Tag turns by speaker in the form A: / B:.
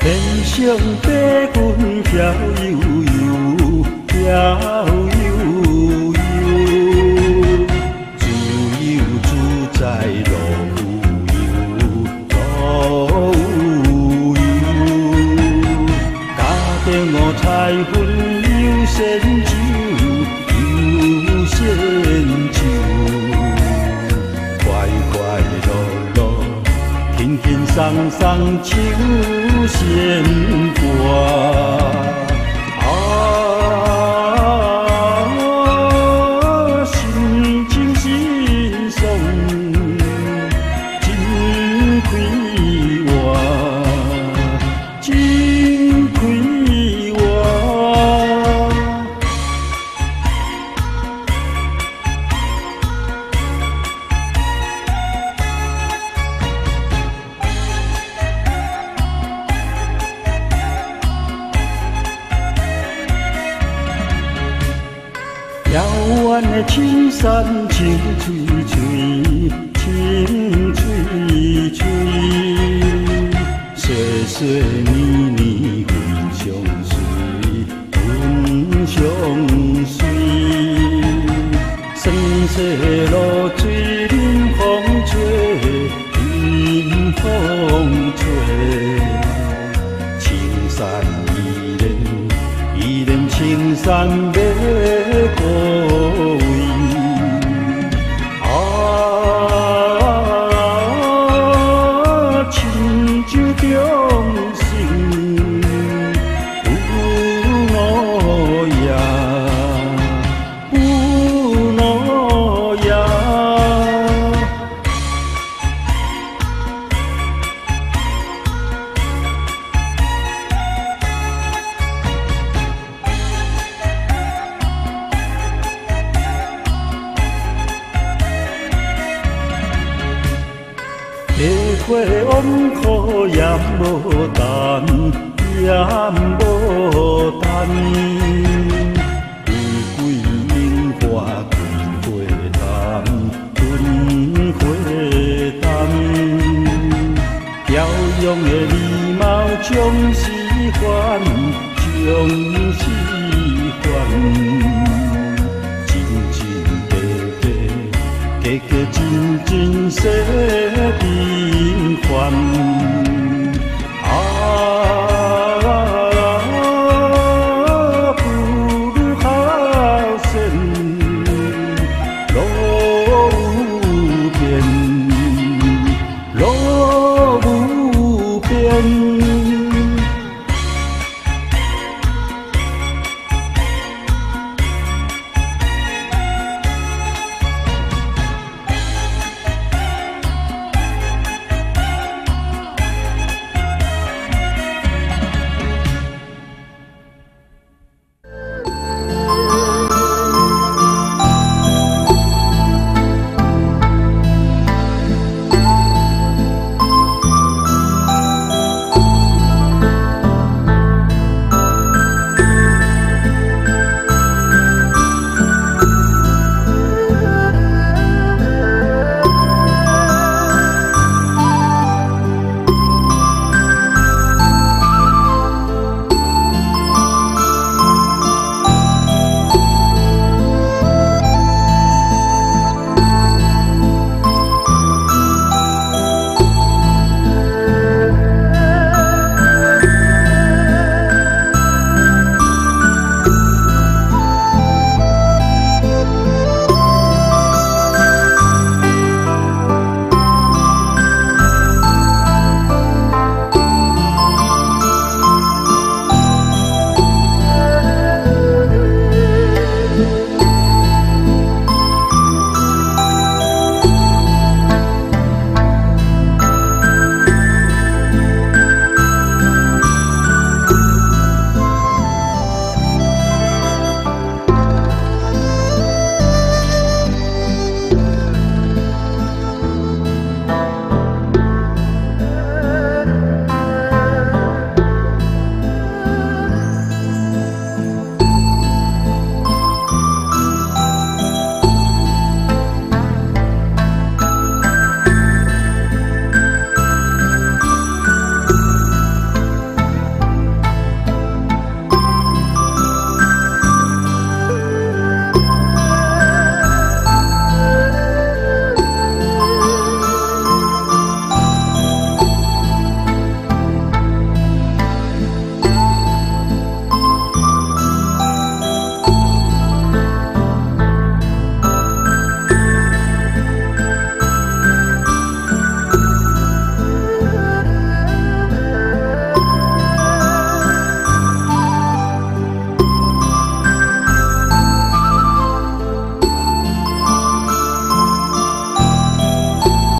A: 天上白云飘悠悠，飘悠悠，自由自在路有悠，家庭五彩云有仙酒，有仙酒，快快乐乐，轻轻松松唱仙歌。心情心爽，真快活，真快活。遥远的青山青翠翠，青翠翠，岁岁年年分相随，分相随。酸涩露水任风吹，任风吹。青山依然青山要过位。亲像中心有路夜，有路夜。地花往苦也无淡，也无淡。玫瑰樱花开花淡，春花淡。飘扬的眉毛总是烦，总是烦。加加真真说平凡，不如好生路无边，路无边。